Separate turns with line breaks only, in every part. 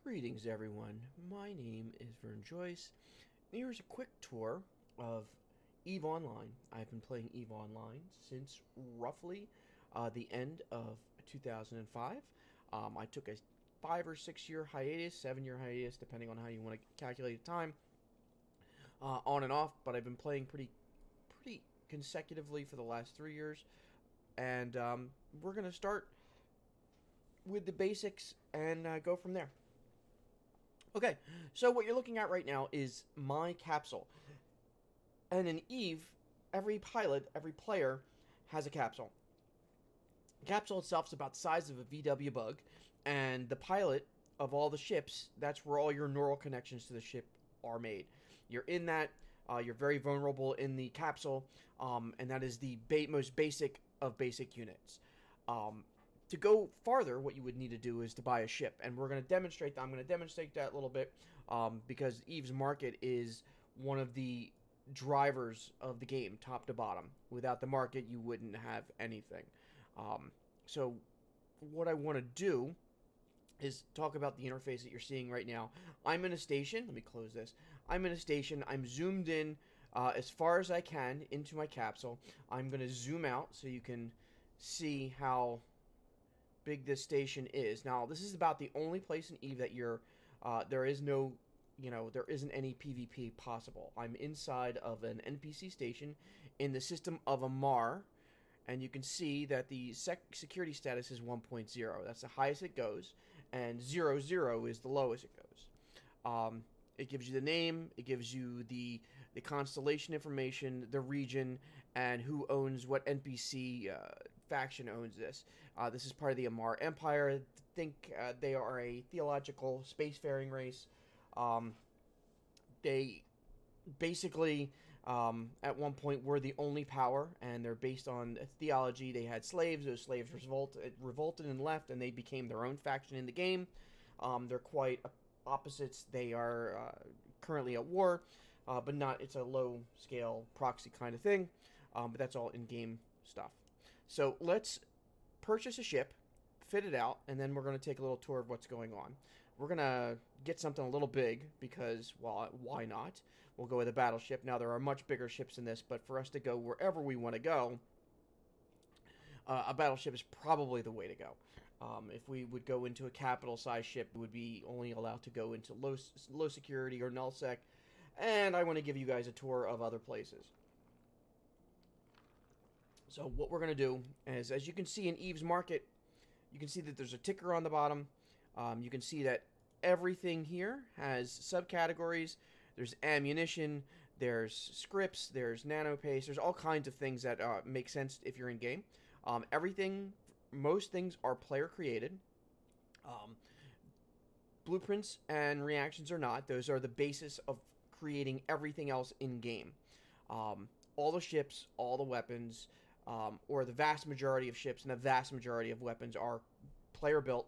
Greetings, everyone. My name is Vern Joyce. Here's a quick tour of EVE Online. I've been playing EVE Online since roughly the end of 2005. I took a 5 or 6 year hiatus, 7 year hiatus, depending on how you want to calculate the time, on and off. But I've been playing pretty consecutively for the last 3 years, and we're gonna start with the basics and go from there. Okay, so what you're looking at right now is my capsule. And in EVE, every pilot, every player has a capsule. The capsule itself is about the size of a VW bug, and the pilot of all the ships, that's where all your neural connections to the ship are made. You're in that, you're very vulnerable in the capsule, and that is the most basic of basic units. To go farther, what you would need to do is to buy a ship, and we're going to demonstrate that. I'm going to demonstrate that a little bit because EVE's market is one of the drivers of the game, top to bottom. Without the market, you wouldn't have anything. So what I want to do is talk about the interface that you're seeing right now. I'm in a station. Let me close this. I'm in a station. I'm zoomed in as far as I can into my capsule. I'm going to zoom out so you can see how big this station is. Now, this is about the only place in EVE that there is no, there isn't any PvP possible. I'm inside of an NPC station in the system of a MAR, and you can see that the security status is 1.0. That's the highest it goes, and 00 is the lowest it goes. It gives you the name, it gives you the constellation information, the region, and who owns what NPC faction owns this. This is part of the Amarr Empire. I think they are a theological spacefaring race. They basically, at one point, were the only power, and they're based on theology. They had slaves. Those slaves revolted and left, and they became their own faction in the game. They're quite opposites. They are currently at war, but not. It's a low-scale proxy kind of thing, but that's all in-game stuff. So let's purchase a ship, fit it out, and then we're going to take a little tour of what's going on. We're going to get something a little big because, well, why not? We'll go with a battleship. Now, there are much bigger ships in this, but for us to go wherever we want to go, a battleship is probably the way to go. If we would go into a capital-sized ship, we would be only allowed to go into low security or nullsec, and I want to give you guys a tour of other places. So what we're going to do is, as you can see in EVE's market, you can see that there's a ticker on the bottom. You can see that everything here has subcategories. There's ammunition, there's scripts, there's nanopaste, there's all kinds of things that make sense if you're in game. Most things are player created. Blueprints and reactions are not. Those are the basis of creating everything else in game. All the ships, all the weapons, or the vast majority of ships and the vast majority of weapons are player built.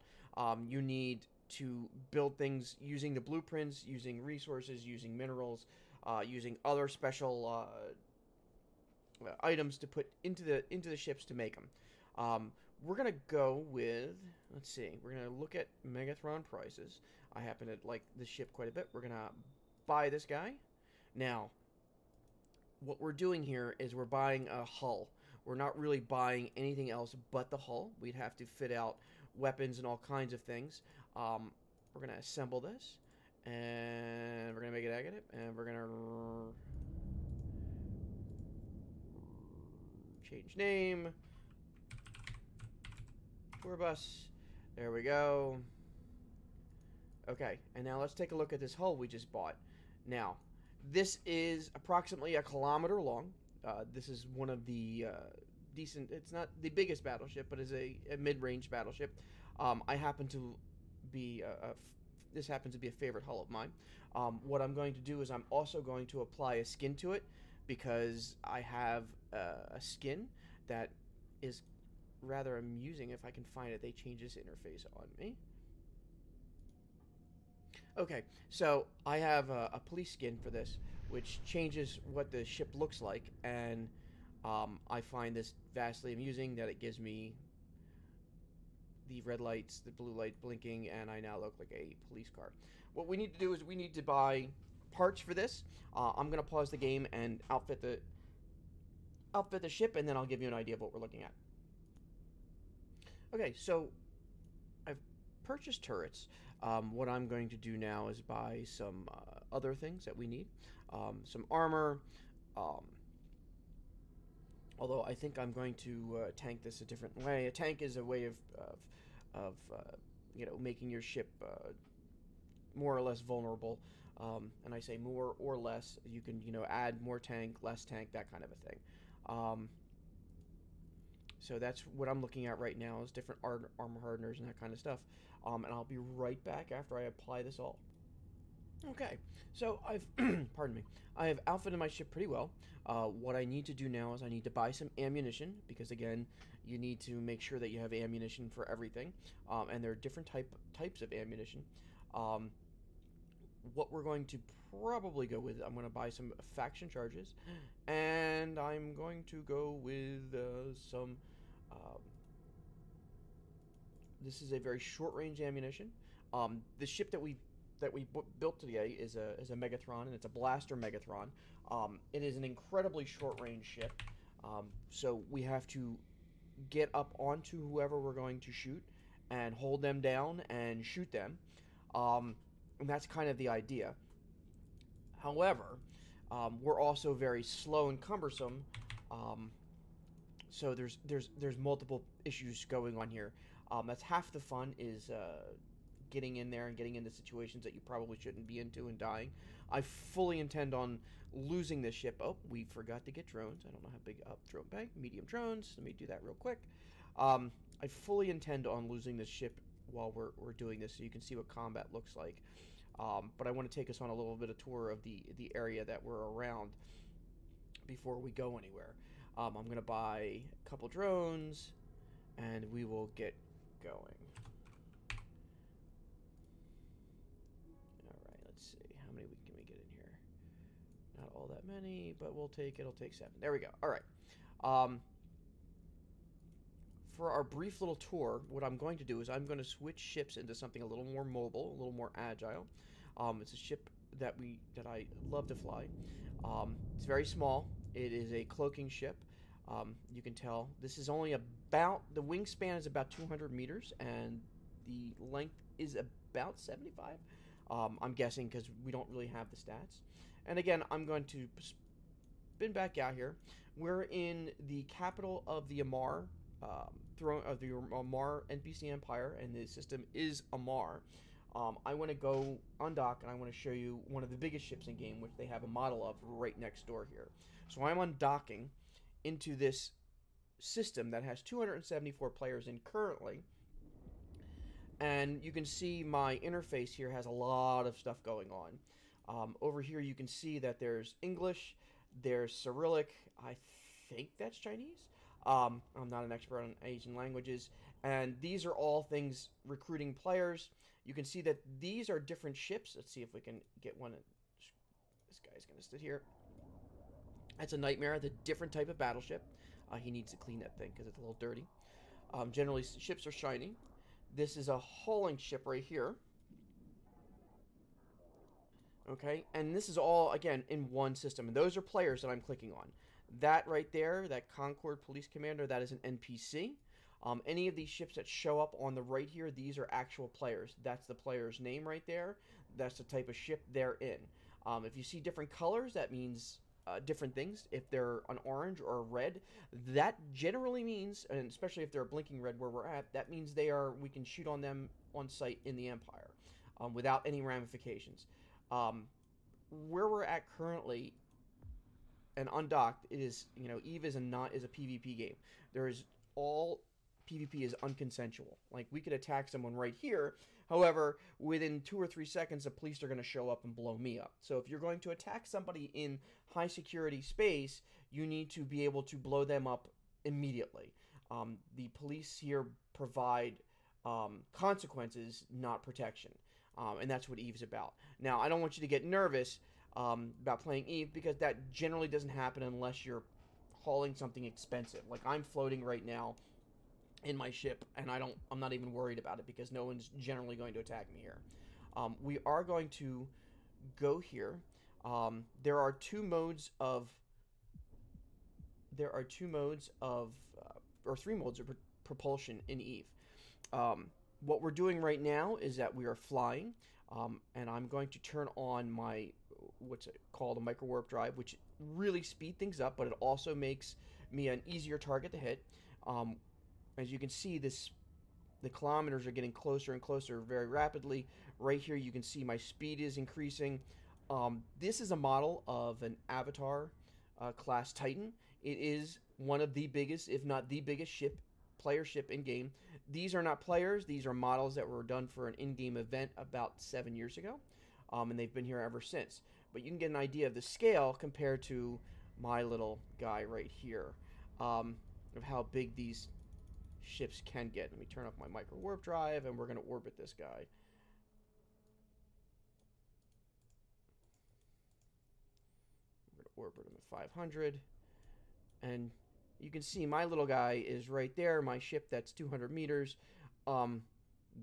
You need to build things using the blueprints, using resources, using minerals, using other special items to put into the ships to make them. We're gonna go with, let's see, we're gonna look at Megathron prices. I happen to like this ship quite a bit. We're gonna buy this guy. Now, what we're doing here is we're buying a hull. We're not really buying anything else but the hull. We'd have to fit out weapons and all kinds of things. We're going to assemble this, and we're going to make it agate, and we're going to change name. Tour bus. There we go. Okay, and now let's take a look at this hull we just bought. Now, this is approximately 1 kilometer long. This is one of the decent, it's not the biggest battleship, but is a mid-range battleship. I happen to be, this happens to be a favorite hull of mine. What I'm going to do is I'm also going to apply a skin to it because I have a skin that is rather amusing. If I can find it, they change this interface on me. Okay, so I have a police skin for this, which changes what the ship looks like, and I find this vastly amusing that it gives me the red lights, the blue light blinking, and I now look like a police car. What we need to do is we need to buy parts for this. I'm gonna pause the game and outfit the ship, and then I'll give you an idea of what we're looking at. Okay, so I've purchased turrets. What I'm going to do now is buy some other things that we need. Some armor. Although I think I'm going to tank this a different way. A tank is a way of making your ship more or less vulnerable. And I say more or less. You can add more tank, less tank, that kind of a thing. So that's what I'm looking at right now, is different armor hardeners and that kind of stuff. And I'll be right back after I apply this all. Okay, so I've, pardon me, I have outfitted my ship pretty well. What I need to do now is I need to buy some ammunition, because again, you need to make sure that you have ammunition for everything. And there are different types of ammunition. What we're going to probably go with, I'm going to buy some faction charges, and I'm going to go with some, this is a very short-range ammunition. The ship that we built today is a Megatron, and it's a blaster Megatron. It is an incredibly short-range ship, so we have to get up onto whoever we're going to shoot and hold them down and shoot them, and that's kind of the idea. However, we're also very slow and cumbersome, so there's multiple issues going on here. That's half the fun, is getting in there and getting into situations that you probably shouldn't be into and dying. I fully intend on losing this ship. Oh, we forgot to get drones. I don't know how big drone bank, medium drones. Let me do that real quick. I fully intend on losing this ship while we're doing this, so you can see what combat looks like. But I want to take us on a little bit of tour of the area that we're around before we go anywhere. I'm going to buy a couple drones, and we will get going. Alright, let's see. How many can we get in here? Not all that many, but it'll take 7. There we go. Alright. For our brief little tour, what I'm going to do is I'm going to switch ships into something a little more mobile, a little more agile. It's a ship that I love to fly. It's very small. It is a cloaking ship. You can tell this is only about, the wingspan is about 200 meters, and the length is about 75. I'm guessing, because we don't really have the stats. And again, I'm going to spin back out here. We're in the capital of the Amarr, Amarr NPC Empire, and the system is Amarr. I want to go undock, and I want to show you one of the biggest ships in game, which they have a model of right next door here. So I'm undocking into this system that has 274 players in currently, and you can see my interface here has a lot of stuff going on. Over here you can see that there's English, there's Cyrillic, I think that's Chinese. I'm not an expert on Asian languages, and these are all things recruiting players. You can see that these are different ships. Let's see if we can get one. This guy's gonna sit here. That's a Nightmare, the different type of battleship. He needs to clean that thing because it's a little dirty. Generally, ships are shiny. This is a hauling ship right here. Okay, and this is all, again, in one system. And those are players that I'm clicking on. That right there, that Concord Police Commander, that is an NPC. Any of these ships that show up on the right here, these are actual players. That's the player's name right there. That's the type of ship they're in. If you see different colors, that means different things. If they're an orange or a red, that generally means, and especially if they're a blinking red where we're at, that means we can shoot on them on sight in the Empire without any ramifications. Where we're at currently and undocked, it is, EVE is a PvP game. There is all PvP is unconsensual. Like, we could attack someone right here. However, within 2 or 3 seconds, the police are going to show up and blow me up. So if you're going to attack somebody in high security space, you need to be able to blow them up immediately. The police here provide consequences, not protection. And that's what EVE's about. Now, I don't want you to get nervous about playing EVE, because that generally doesn't happen unless you're hauling something expensive. Like, I'm floating right now in my ship, and I'm not even worried about it because no one's generally going to attack me here. We are going to go here. There are two modes of there are two modes of or three modes of propulsion in Eve. Um, what we're doing right now is that we are flying, and I'm going to turn on my what's it called, a micro warp drive, which really speed things up, but it also makes me an easier target to hit. Um, as you can see, the kilometers are getting closer and closer very rapidly. Right here, you can see my speed is increasing. This is a model of an Avatar class Titan. It is one of the biggest, if not the biggest player ship in game. These are not players. These are models that were done for an in-game event about 7 years ago, and they've been here ever since. But you can get an idea of the scale compared to my little guy right here, of how big these ships can get. Let me turn off my micro warp drive, and we're going to orbit this guy. We're going to orbit him at 500, and you can see my little guy is right there. My ship that's 200 meters.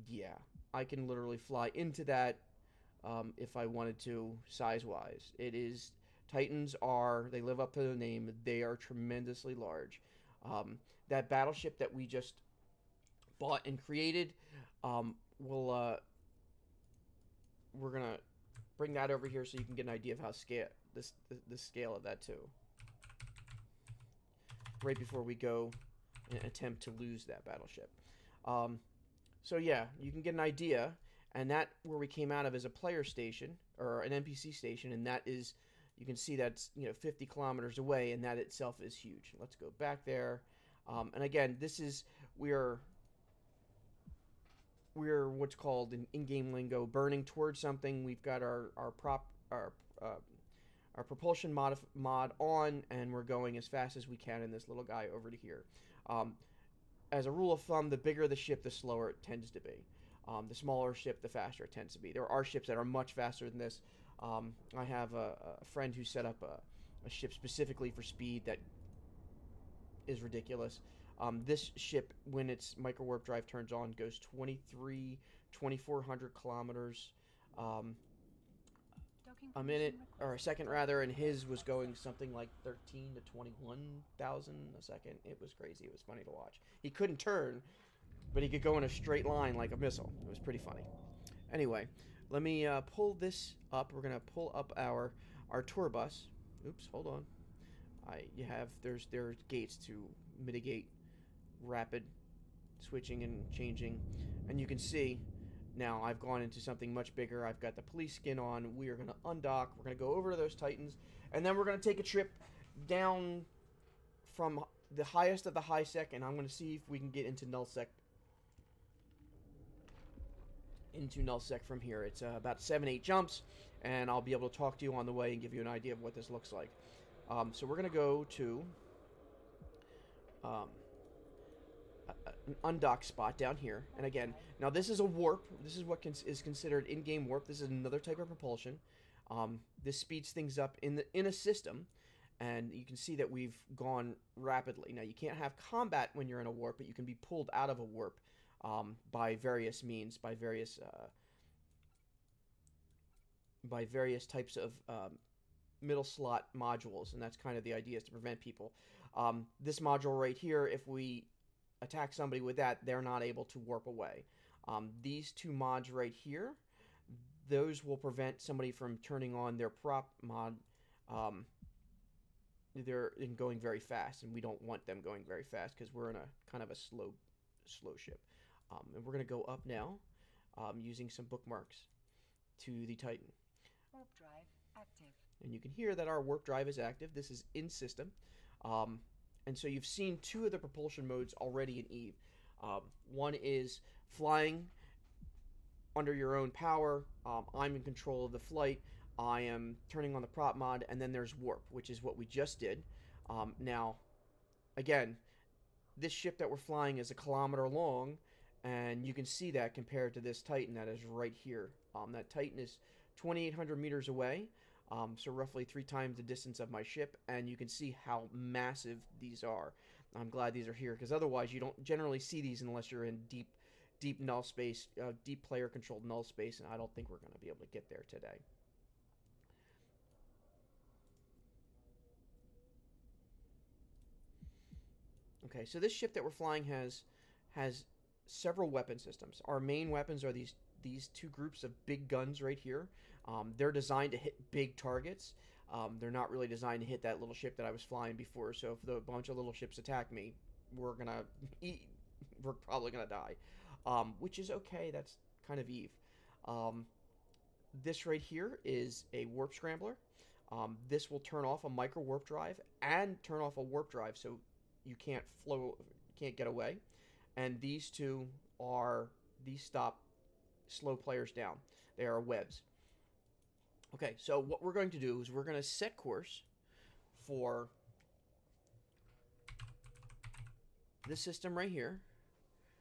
Yeah, I can literally fly into that if I wanted to, size-wise. It is Titans they live up to the name. They are tremendously large. That battleship that we just bought and created, we're gonna bring that over here so you can get an idea of how the scale of that too. Right before we go and attempt to lose that battleship. So yeah, you can get an idea, and that where we came out of is a player station or an NPC station, and that is, you can see that's 50 kilometers away, and that itself is huge. Let's go back there, and again, this is we're what's called in game lingo burning towards something. We've got our propulsion mod on, and we're going as fast as we can in this little guy over to here. As a rule of thumb, the bigger the ship, the slower it tends to be. The smaller ship, the faster it tends to be. There are ships that are much faster than this. I have a friend who set up a ship specifically for speed that is ridiculous. This ship, when its micro warp drive turns on, goes 2,400 kilometers a minute, or a second rather, and his was going something like 13 to 21,000 a second. It was crazy. It was funny to watch. He couldn't turn, but he could go in a straight line like a missile. It was pretty funny. Anyway, let me pull this up. We're gonna pull up our tour bus. Oops, hold on. There's gates to mitigate rapid switching and changing, and you can see now I've gone into something much bigger. I've got the police skin on. We are going to undock. We're going to go over to those Titans, and then we're going to take a trip down from the highest of the high sec, and I'm going to see if we can get into nullsec. From here. It's about 7-8 jumps, and I'll be able to talk to you on the way and give you an idea of what this looks like. So we're going to go to an undock spot down here, and again, now this is a warp. This is what is considered in-game warp. This is another type of propulsion. This speeds things up in a system, and you can see that we've gone rapidly. Now you can't have combat when you're in a warp, but you can be pulled out of a warp by various means, by various types of middle slot modules, and that's kind of the idea, is to prevent people. This module right here, if we attack somebody with that, they're not able to warp away. These two mods right here, those will prevent somebody from turning on their prop mod. They're going very fast, and we don't want them going very fast because we're in a kind of a slow ship. And we're going to go up now using some bookmarks to the Titan.
Warp drive active.
And you can hear that our warp drive is active. This is in system. And so you've seen two of the propulsion modes already in Eve. One is flying under your own power. I'm in control of the flight. I am turning on the prop mod, and then there's warp, which is what we just did. Now, again, this ship that we're flying is 1 kilometer long, and you can see that compared to this Titan that is right here. That Titan is 2,800 meters away. So roughly 3 times the distance of my ship, and you can see how massive these are. I'm glad these are here, because otherwise you don't generally see these unless you're in deep null space, deep player controlled null space, and I don't think we're going to be able to get there today. Okay, so this ship that we're flying has several weapon systems. Our main weapons are these two groups of big guns right here. They're designed to hit big targets. They're not really designed to hit that little ship that I was flying before. So if a bunch of little ships attack me, we're gonna we're probably gonna die, which is okay. That's kind of Eve. This right here is a warp scrambler. This will turn off a micro warp drive and turn off a warp drive, so you can't get away. And these stop slow players down. They are webs. Okay, so what we're going to do is we're going to set course for this system right here.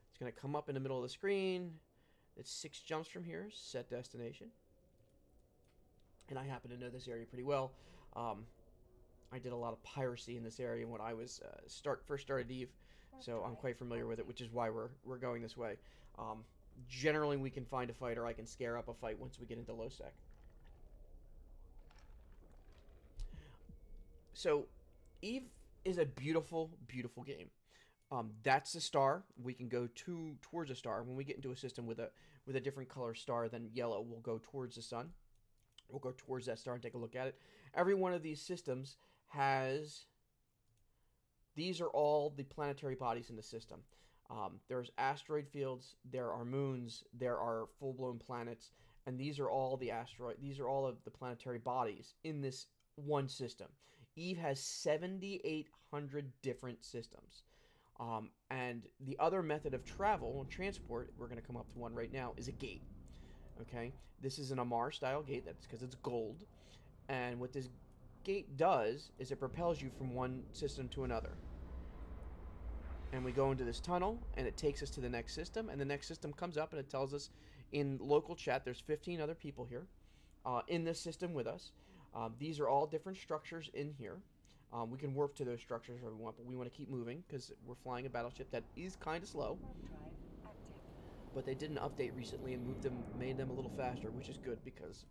It's going to come up in the middle of the screen. It's 6 jumps from here. Set destination. And I happen to know this area pretty well. I did a lot of piracy in this area when I was first started Eve, so I'm quite familiar with it, which is why we're going this way. Generally, we can find a fight, or I can scare up a fight once we get into low sec. So, Eve is a beautiful, beautiful game. That's a star. We can go towards a star. When we get into a system with a different color star than yellow, we'll go towards the sun. We'll go towards that star and take a look at it. Every one of these systems has... These are all the planetary bodies in the system. There's asteroid fields, there are moons, there are full-blown planets, and these are all these are all of the planetary bodies in this one system. Eve has 7,800 different systems. And the other method of travel and transport, we're going to come up to one right now, is a gate. Okay, this is an Amarr style gate. That's because it's gold. And what this gate does is it propels you from one system to another. And we go into this tunnel, and it takes us to the next system. And the next system comes up, and it tells us in local chat there's 15 other people here in this system with us. These are all different structures in here. We can warp to those structures if we want, but we want to keep moving because we're flying a battleship that is kind of slow. But they did an update recently and made them a little faster, which is good because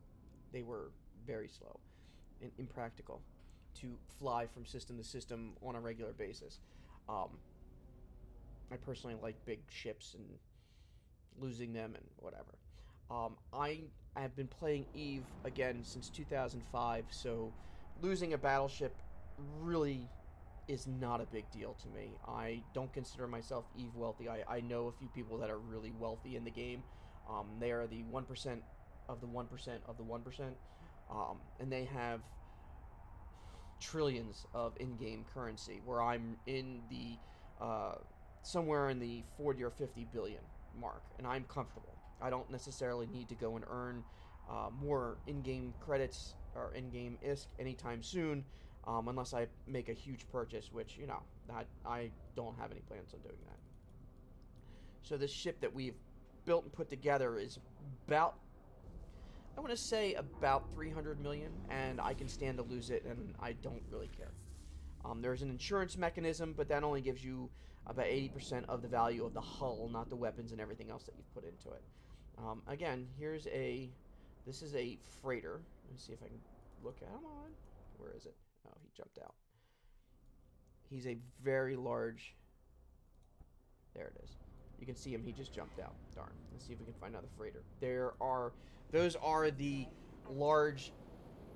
they were very slow and impractical to fly from system to system on a regular basis. I personally like big ships and losing them and whatever. I have been playing Eve again since 2005, so losing a battleship really is not a big deal to me. I don't consider myself Eve wealthy. I know a few people that are really wealthy in the game. They are the 1% of the 1% of the 1%. And they have trillions of in-game currency, where I'm in the somewhere in the 40 or 50 billion mark, and I'm comfortable. I don't necessarily need to go and earn more in-game credits or in-game ISK anytime soon, unless I make a huge purchase, which, you know, I don't have any plans on doing that. So this ship that we've built and put together is about, I want to say about 300 million, and I can stand to lose it, and I don't really care. There's an insurance mechanism, but that only gives you about 80% of the value of the hull, not the weapons and everything else that you've put into it. Again, this is a freighter. Let me see if I can look at him on. Where is it? Oh, he jumped out. He's a very large... There it is. You can see him. He just jumped out. Darn. Let's see if we can find another freighter. Those are the large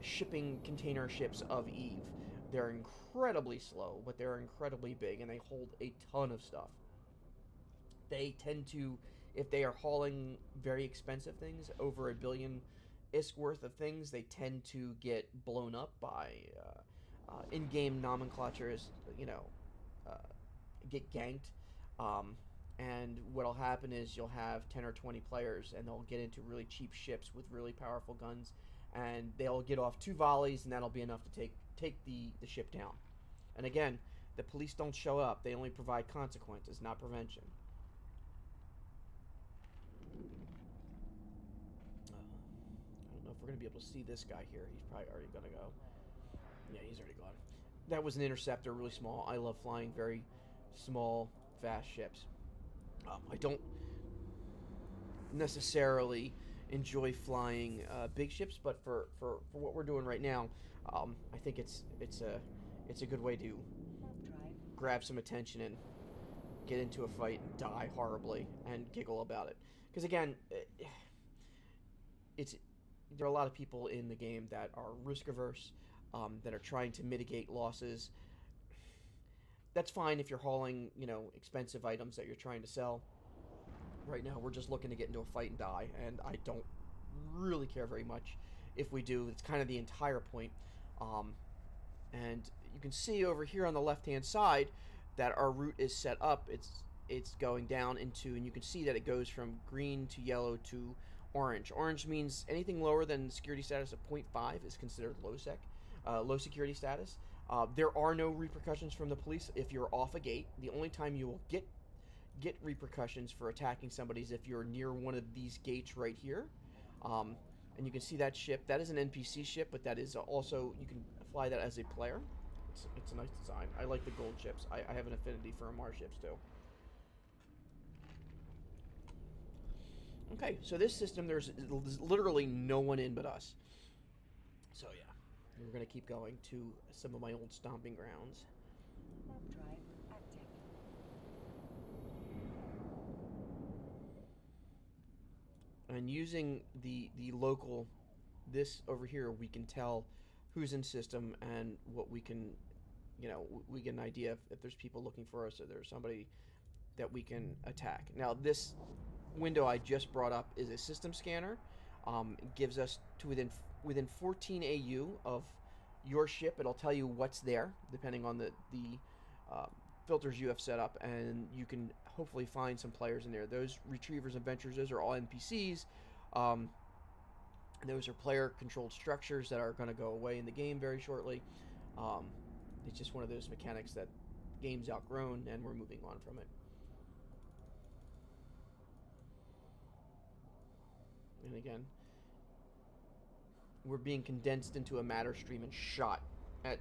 shipping container ships of Eve. They're incredibly slow, but they're incredibly big, and they hold a ton of stuff. They tend to, if they are hauling very expensive things, over 1 billion ISK worth of things, they tend to get blown up by in-game nomenclatures, get ganked. And what'll happen is you'll have 10 or 20 players, and they'll get into really cheap ships with really powerful guns, and they'll get off 2 volleys, and that'll be enough to take the ship down. And again, the police don't show up. They only provide consequences, not prevention. I don't know if we're going to be able to see this guy here. He's probably already going to go. Yeah, he's already gone. That was an interceptor, really small. I love flying very, small, fast ships. I don't necessarily enjoy flying big ships, but for what we're doing right now, I think it's a good way to
Warp drive.
grab some attention and get into a fight and die horribly and giggle about it. Because again, it's there are a lot of people in the game that are risk averse, that are trying to mitigate losses. That's fine if you're hauling, expensive items that you're trying to sell. Right now, we're just looking to get into a fight and die, and I don't really care very much if we do. It's kind of the entire point. Um, and you can see over here on the left-hand side that our route is set up. It's going down into, and you can see that it goes from green to yellow to orange. Orange means anything lower than security status of 0.5 is considered low security status. There are no repercussions from the police if you're off a gate. The only time you will get repercussions for attacking somebody is if you're near one of these gates right here. And you can see that ship. That is an NPC ship, but that is also, you can fly that as a player. It's a nice design. I like the gold ships. I have an affinity for MR ships too. Okay, so this system, there's literally no one in but us. So yeah, we're going to keep going to some of my old stomping grounds.
Warp drive active.
And using the local, this over here, we can tell who's in system and what we can, we get an idea if there's people looking for us or there's somebody that we can attack. Now this window I just brought up is a system scanner. It gives us to within 14 AU of your ship. It'll tell you what's there depending on the filters you have set up, and you can hopefully find some players in there. Those retrievers and ventures, those are all NPCs. Those are player-controlled structures that are going to go away in the game very shortly. It's just one of those mechanics that game's outgrown, and we're moving on from it. And again, we're being condensed into a matter stream and shot at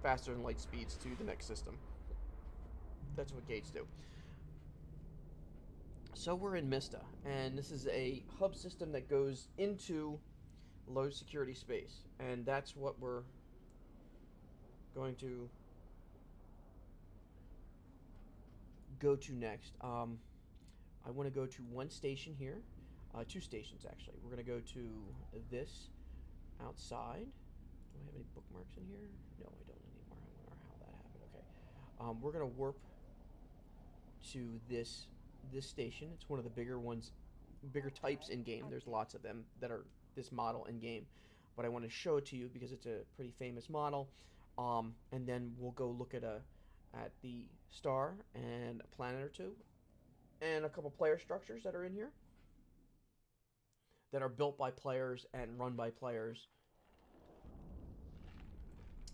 faster than light speeds to the next system. That's what gates do. So we're in Mista, and this is a hub system that goes into low security space, and that's what we're going to go to next. I want to go to one station here, two stations actually. We're going to go to this outside. Do I have any bookmarks in here? No, I don't anymore. I wonder how that happened. Okay. We're going to warp to this station. It's one of the bigger ones, bigger types in game. There's lots of them that are this model in game, but I want to show it to you because it's a pretty famous model. And then we'll go look at the star and a planet or two, and a couple player structures that are in here that are built by players and run by players.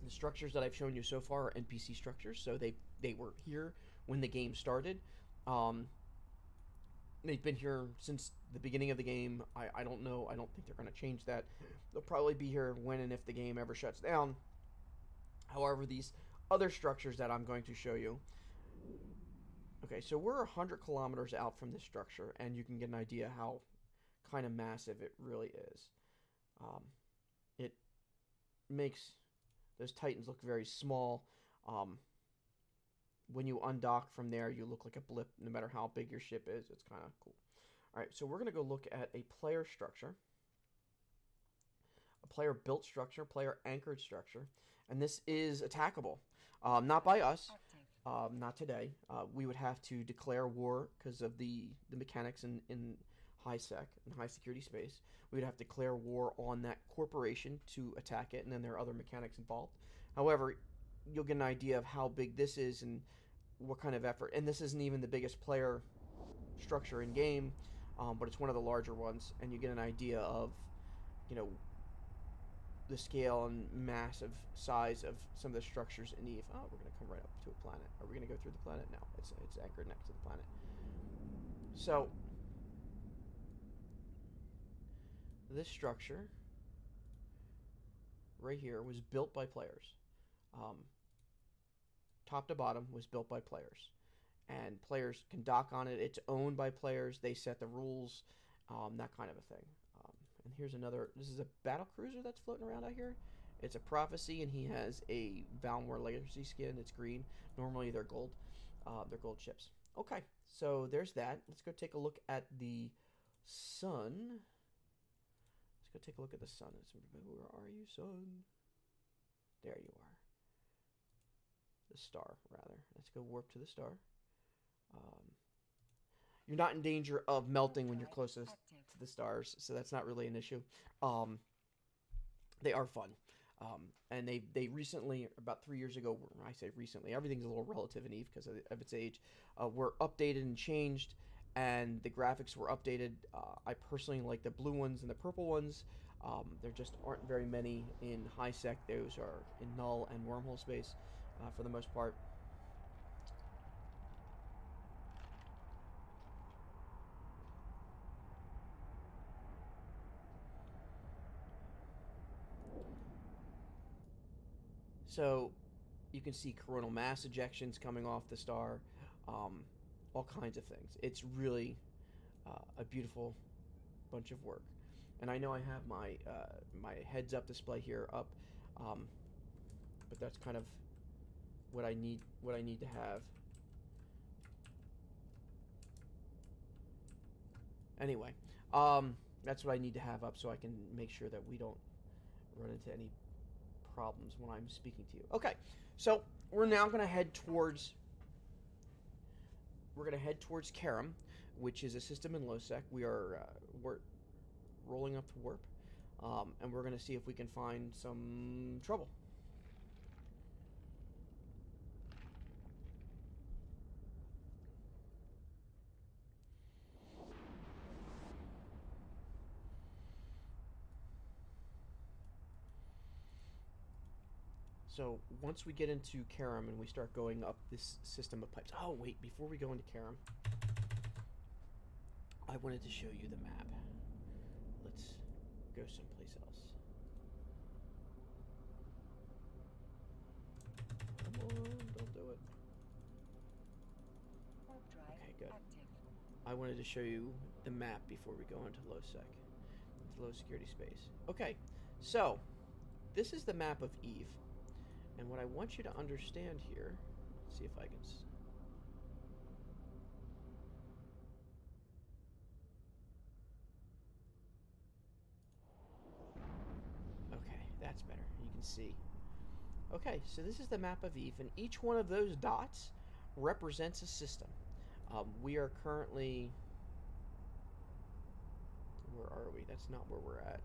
The structures that I've shown you so far are NPC structures, so they were here when the game started. They've been here since the beginning of the game. I don't know. I don't think they're going to change that. They'll probably be here when and if the game ever shuts down. However, these other structures that I'm going to show you. Okay, so we're 100 kilometers out from this structure, and you can get an idea how kind of massive it really is. It makes those Titans look very small. When you undock from there, you look like a blip no matter how big your ship is. It's kind of cool. Alright, so we're going to go look at a player structure. A player built structure, player anchored structure. And this is attackable. Not by us. Not today. We would have to declare war because of the mechanics in high sec, in high security space. We would have to declare war on that corporation to attack it, and then there are other mechanics involved. However, you'll get an idea of how big this is and what kind of effort. And this isn't even the biggest player structure in game, but it's one of the larger ones, and you get an idea of, the scale and massive size of some of the structures in Eve. Oh, we're going to come right up to a planet. Are we going to go through the planet? No, it's anchored next to the planet. So this structure right here was built by players. Top to bottom was built by players. and players can dock on it. It's owned by players. They set the rules, that kind of a thing. And here's another. This is a battle cruiser that's floating around out here. It's a Prophecy, and he has a Valmore Legacy skin. It's green. Normally they're gold. They're gold ships. Okay, so there's that. Let's go take a look at the sun. Let's go take a look at the sun. Where are you, sun? There you are. The star, rather. Let's go warp to the star. You're not in danger of melting when you're closest to the stars, so that's not really an issue. They are fun. And they recently, about 3 years ago, I say recently, everything's a little relative in EVE because of its age, were updated and changed, and the graphics were updated. I personally like the blue ones and the purple ones. There just aren't very many in high sec. Those are in null and wormhole space for the most part. So you can see coronal mass ejections coming off the star, all kinds of things. It's really a beautiful bunch of work. And I know I have my my heads up display here up, but that's kind of what I need to have. Anyway, that's what I need to have up so I can make sure that we don't run into any problems when I'm speaking to you. Okay, so we're now going to head towards Karam, which is a system in LowSec. We're rolling up to warp, and we're going to see if we can find some trouble. So once we get into Karam and we start going up this system of pipes. Oh wait, before we go into Karam, I wanted to show you the map. Let's go someplace else. Come on, don't do it. Okay, good. I wanted to show you the map before we go into LowSec, into low security space. Okay, so this is the map of EVE. And what I want you to understand here, let's see if I can. Okay, that's better. You can see. Okay, so this is the map of EVE, and each one of those dots represents a system. We are currently. Where are we? That's not where we're at.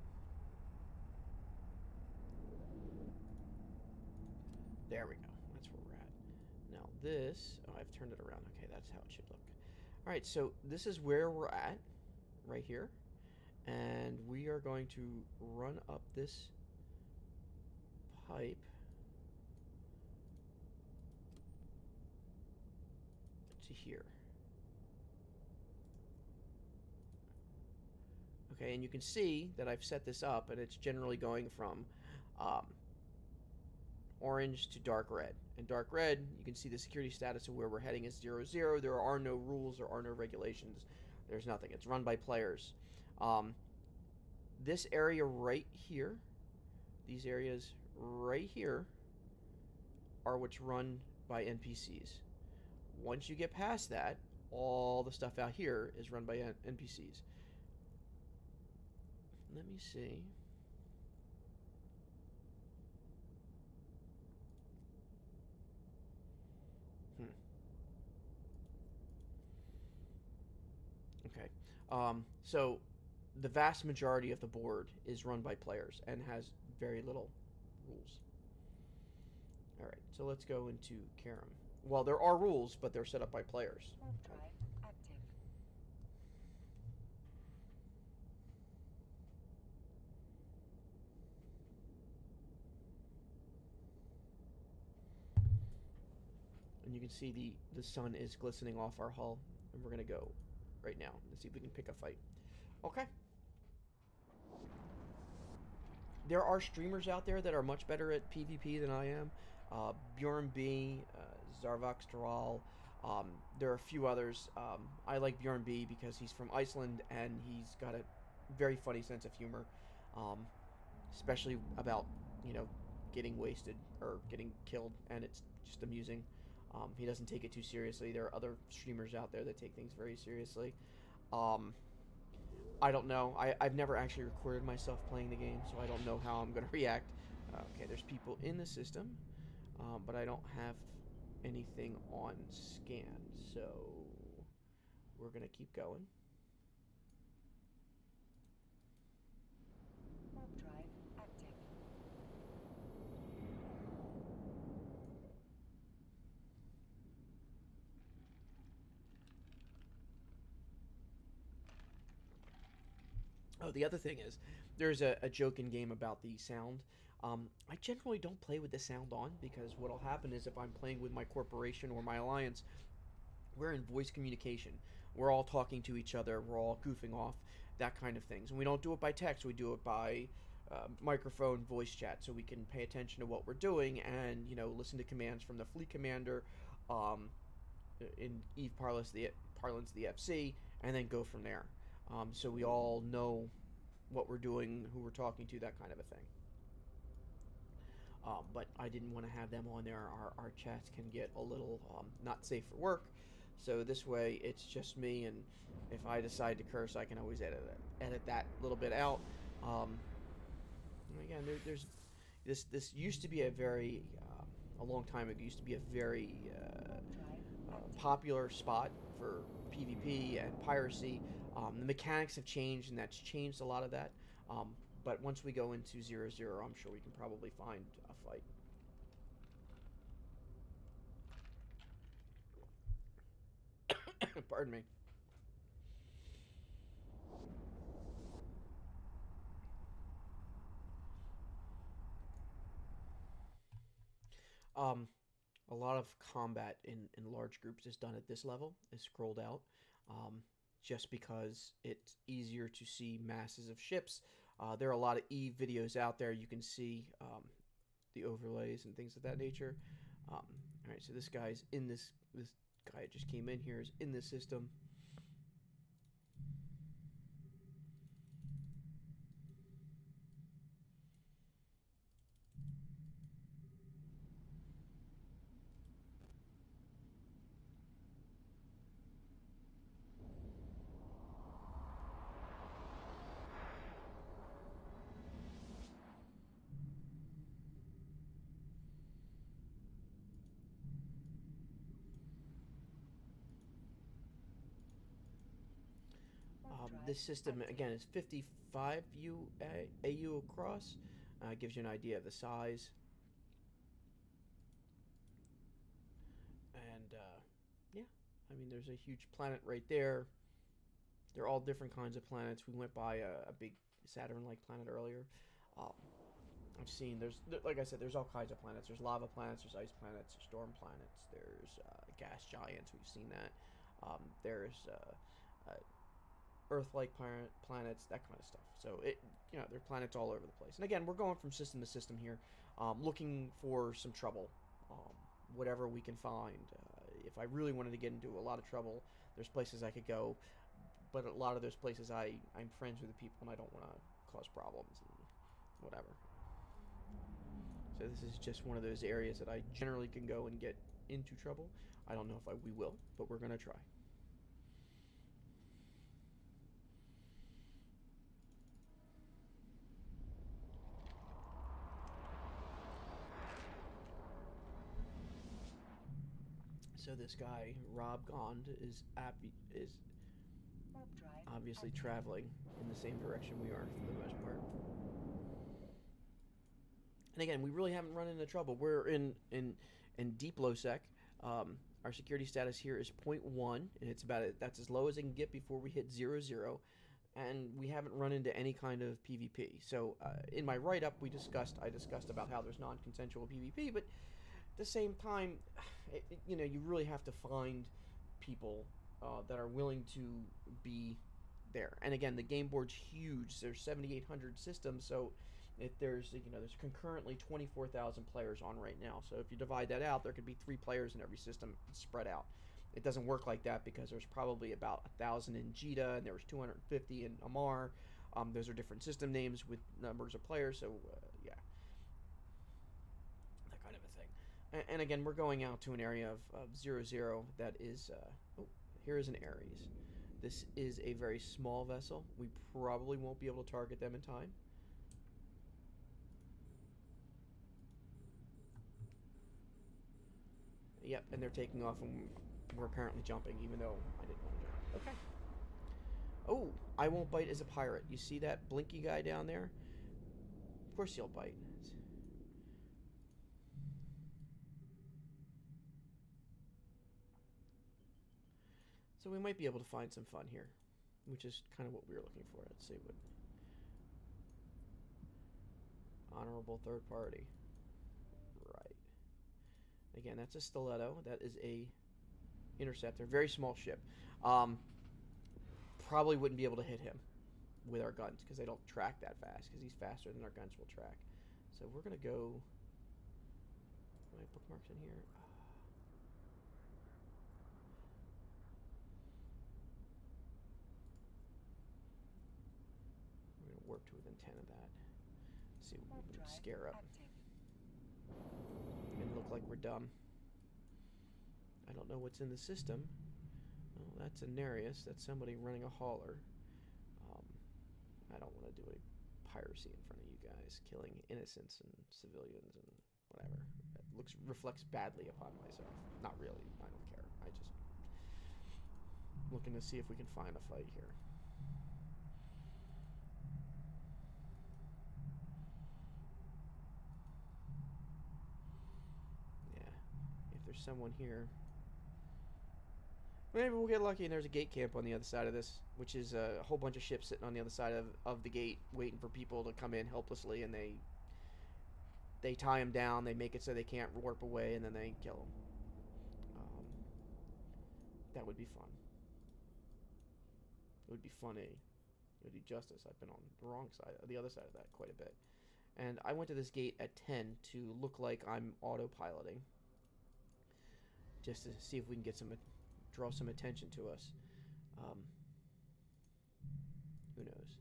There we go. That's where we're at. Now this, oh, I've turned it around. Okay, that's how it should look. All right, so this is where we're at, right here. And we are going to run up this pipe to here. Okay, and you can see that I've set this up, and it's generally going from orange to dark red. And dark red, you can see the security status of where we're heading is 0-0. There are no rules, there are no regulations. There's nothing. It's run by players. This area right here, these areas right here, are what's run by NPCs. Once you get past that, all the stuff out here is run by NPCs. Let me see. Okay. So the vast majority of the board is run by players and has very little rules. All right, so let's go into Karam. Well, there are rules, but they're set up by players.
Warp drive active.
And you can see the sun is glistening off our hull, and we're gonna go right now and see if we can pick a fight. Okay. There are streamers out there that are much better at PvP than I am. Bjorn B, Zarvox Taral, Um, there are a few others. I like Bjorn B because he's from Iceland and he's got a very funny sense of humor, um, especially about you know getting wasted or getting killed, and it's just amusing. He doesn't take it too seriously. There are other streamers out there that take things very seriously. Um, I don't know. I've never actually recorded myself playing the game, so I don't know how I'm going to react. Okay, there's people in the system, but I don't have anything on scan, so we're going to keep going.
Warp drive active.
Oh, the other thing is, there's a joke in game about the sound. I generally don't play with the sound on because what'll happen is if I'm playing with my corporation or my alliance, we're in voice communication. We're all talking to each other. We're all goofing off, that kind of things. And we don't do it by text. We do it by microphone voice chat, so we can pay attention to what we're doing and listen to commands from the fleet commander, um, in Eve parlance the FC, and then go from there. So we all know what we're doing, who we're talking to, that kind of a thing. But I didn't want to have them on there. Our chats can get a little not safe for work. So this way, it's just me, and if I decide to curse, I can always edit that little bit out. Um, Again, there's this used to be a long time ago used to be a very popular spot for PvP and piracy. The mechanics have changed, and that's changed a lot of that. Um, but once we go into 0-0, I'm sure we can probably find a fight. Pardon me. Um, a lot of combat in large groups is done at this level, is scrolled out, um, just because it's easier to see masses of ships. There are a lot of Eve videos out there. You can see the overlays and things of that nature. All right, so this guy's in this guy just came in here is in this system. This system again is 55 AU across. Gives you an idea of the size. And yeah, I mean, there's a huge planet right there. They're all different kinds of planets. We went by a big Saturn-like planet earlier. Um, I've seen like I said, there's all kinds of planets. There's lava planets, there's ice planets, there's storm planets, there's gas giants. We've seen that. There's Earth-like planets, that kind of stuff. So there are planets all over the place. And again, we're going from system to system here, looking for some trouble, whatever we can find. If I really wanted to get into a lot of trouble, there's places I could go, but a lot of those places I'm friends with the people and I don't want to cause problems and whatever. So this is just one of those areas that I generally can go and get into trouble. I don't know if we will, but we're gonna try. So this guy Rob Gond is obviously traveling in the same direction we are for the most part. And again, we really haven't run into trouble. We're in deep low sec. Our security status here is 0.1, and that's as low as it can get before we hit 0-0. And we haven't run into any kind of PvP. So in my write-up, I discussed about how there's non-consensual PvP, but at the same time, you really have to find people that are willing to be there. And again, the game board's huge. There's 7,800 systems, so if there's concurrently 24,000 players on right now. So if you divide that out, there could be 3 players in every system spread out. It doesn't work like that because there's probably about 1,000 in Jita and there was 250 in Amar. Those are different system names with numbers of players, so yeah, that kind of a thing. And again, we're going out to an area of 0, that is. Oh, here is an Ares. This is a very small vessel. We probably won't be able to target them in time. Yep, and they're taking off, and we're apparently jumping, even though I didn't want to jump. Okay. Oh, I won't bite as a pirate. You see that blinky guy down there? Of course he'll bite. So we might be able to find some fun here, which is kind of what we were looking for. Let's see what... Honorable third party. Right. Again, that's a stiletto. That is a interceptor. Very small ship. Probably wouldn't be able to hit him with our guns because they don't track that fast because he's faster than our guns will track. So we're going to go... My bookmarks in here. We're going to work to within 10 of that. See what we can scare up. And look like we're dumb. I don't know what's in the system. Well, that's a Nereus. That's somebody running a hauler. I don't want to do any piracy in front of you guys, killing innocents and civilians and whatever. It reflects badly upon myself. Not really. I don't care. I just looking to see if we can find a fight here. Yeah. If there's someone here. Maybe we'll get lucky and there's a gate camp on the other side of this, which is a whole bunch of ships sitting on the other side of the gate waiting for people to come in helplessly, and they tie them down, they make it so they can't warp away, and then they kill them. That would be fun. It would be funny. It would be justice. I've been on the wrong side, the other side of that quite a bit. And I went to this gate at 10 to look like I'm autopiloting, just to see if we can get draw some attention to us. Who knows?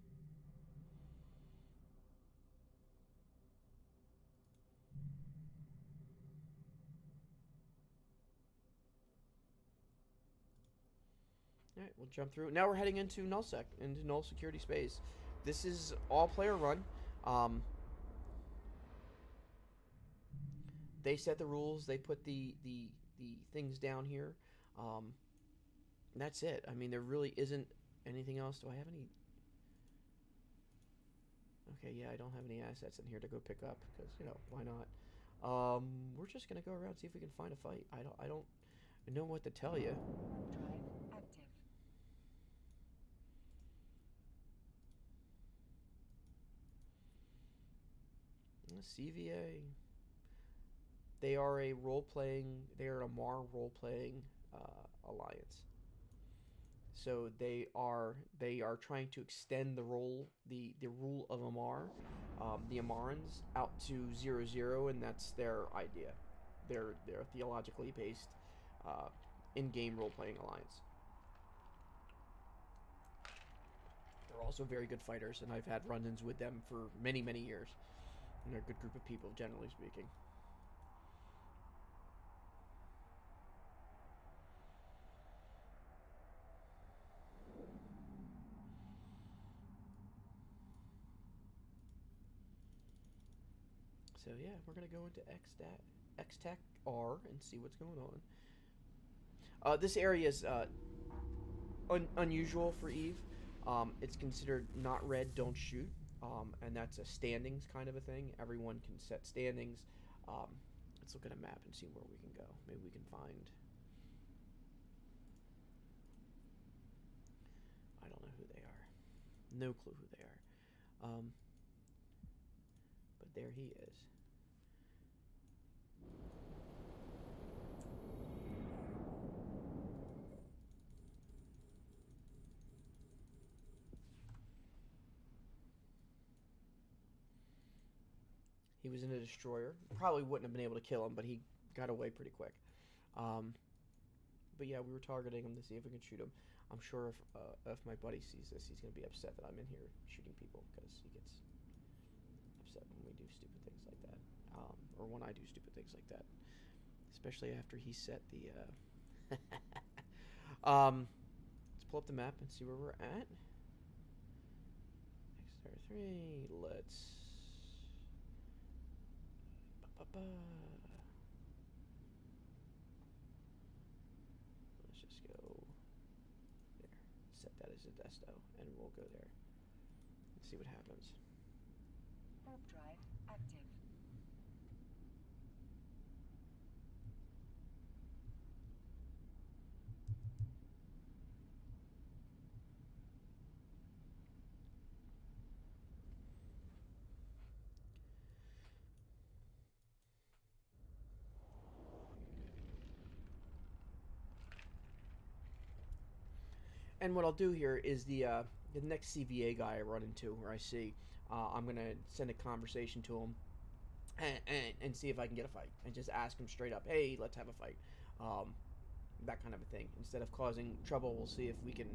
All right, we'll jump through. Now we're heading into nullsec, into null security space. This is all player run. They set the rules. They put the things down here. That's it. I mean, there really isn't anything else. Do I have any? Okay, yeah, I don't have any assets in here to go pick up because, you know, why not? We're just gonna go around, see if we can find a fight. I don't know what to tell you.
Drive active.
CVA. They are a they are a Amar role-playing alliance. So they are trying to extend the rule of Amar, the Amarans, out to 0, and that's their idea. They're theologically based in-game role-playing alliance. They're also very good fighters, and I've had run-ins with them for many, many years. And they're a good group of people, generally speaking. So yeah, we're gonna go into X-Tech R and see what's going on. This area is unusual for Eve. It's considered not red, don't shoot, and that's a standings kind of a thing. Everyone can set standings. Let's look at a map and see where we can go. Maybe we can find... I don't know who they are. No clue who they are. But there he is. He was in a destroyer. Probably wouldn't have been able to kill him, but he got away pretty quick. but yeah, we were targeting him to see if we can shoot him. I'm sure if my buddy sees this, he's gonna be upset that I'm in here shooting people because he gets upset when we do stupid things like that, or when I do stupid things like that, especially after he set the. Let's pull up the map and see where we're at. XR3. Let's. Let's just go there. Set that as a desto, and we'll go there and see what happens.
Warp drive active.
And what I'll do here is the next CVA guy I run into or I see, I'm gonna send a conversation to him and see if I can get a fight and just ask him straight up, hey, let's have a fight, that kind of a thing. Instead of causing trouble, we'll see if we can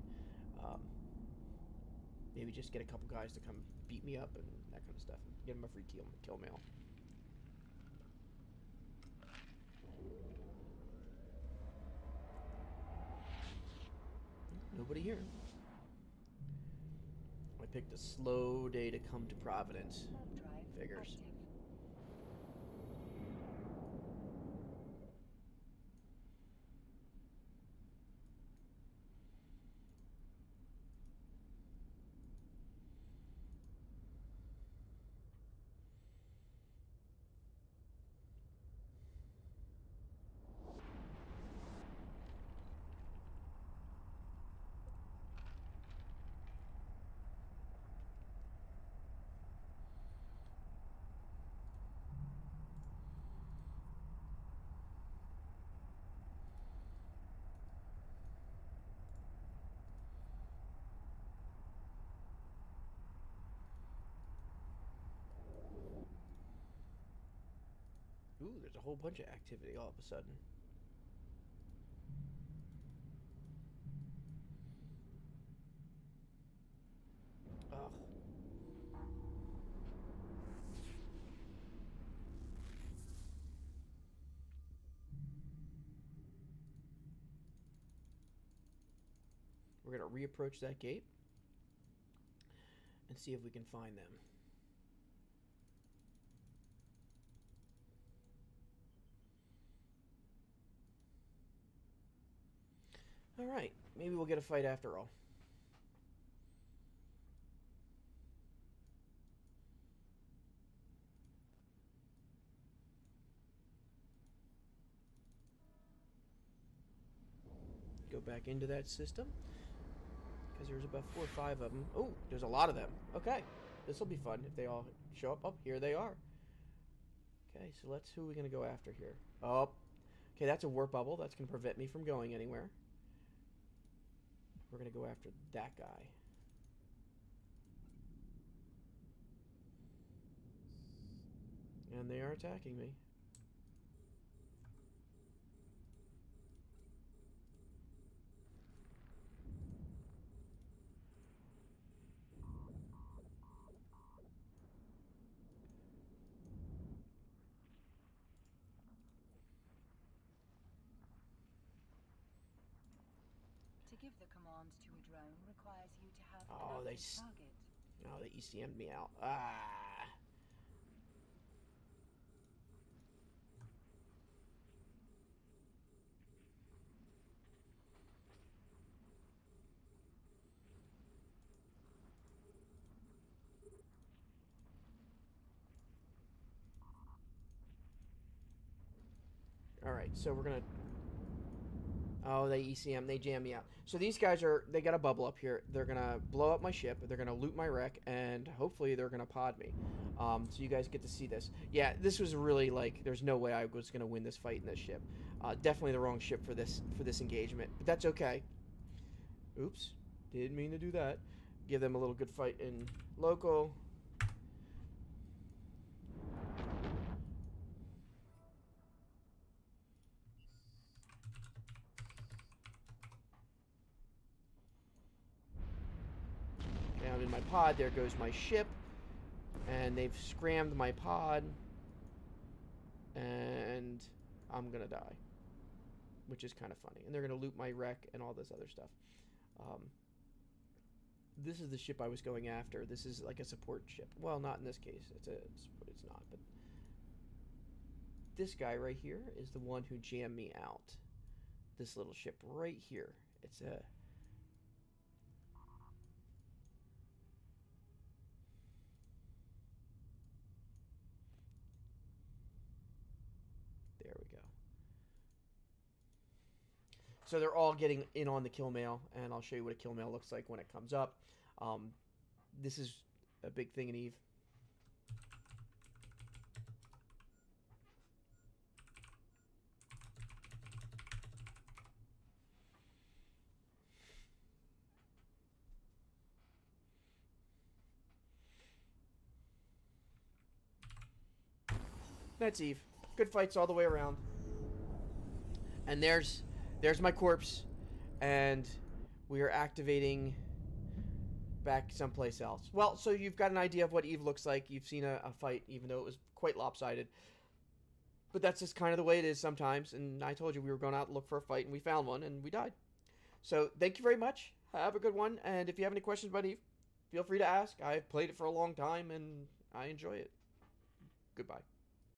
maybe just get a couple guys to come beat me up and that kind of stuff. Give him a free kill mail. Nobody here. I picked a slow day to come to Providence.
Warp drive
Figures.
active.
Ooh, there's a whole bunch of activity all of a sudden. Ugh. We're gonna reapproach that gate and see if we can find them. Alright, maybe we'll get a fight after all. Go back into that system. Because there's about 4 or 5 of them. Oh, there's a lot of them. Okay, this will be fun if they all show up. Oh, here they are. Okay, so who are we going to go after here? Oh, okay, that's a warp bubble. That's going to prevent me from going anywhere. We're going to go after that guy. And they are attacking me.
To give the command to a drone requires you to have
Oh,
an
they
active target.
Oh, they ECM'd me out. Ah. Alright, so we're gonna... Oh, they ECM, they jam me out. So these guys they got a bubble up here. They're gonna blow up my ship, they're gonna loot my wreck, and hopefully they're gonna pod me. So you guys get to see this. Yeah, this was really like, there's no way I was gonna win this fight in this ship. Definitely the wrong ship for this engagement, but that's okay. Oops, didn't mean to do that. Give them a little good fight in local. my pod. There goes my ship. And they've scrammed my pod. And I'm gonna die. Which is kind of funny. And they're gonna loot my wreck and all this other stuff. This is the ship I was going after. This is like a support ship. Well, not in this case. It's not. But this guy right here is the one who jammed me out. This little ship right here. It's a... There we go. So they're all getting in on the kill mail, and I'll show you what a kill mail looks like when it comes up. This is a big thing in EVE. That's EVE. Good fights all the way around. And there's my corpse, and we are activating back someplace else. Well, so you've got an idea of what EVE looks like. You've seen a fight, even though it was quite lopsided. But that's just kind of the way it is sometimes. And I told you we were going out to look for a fight, and we found one, and we died. So thank you very much. Have a good one. And if you have any questions about EVE, feel free to ask. I've played it for a long time, and I enjoy it. Goodbye.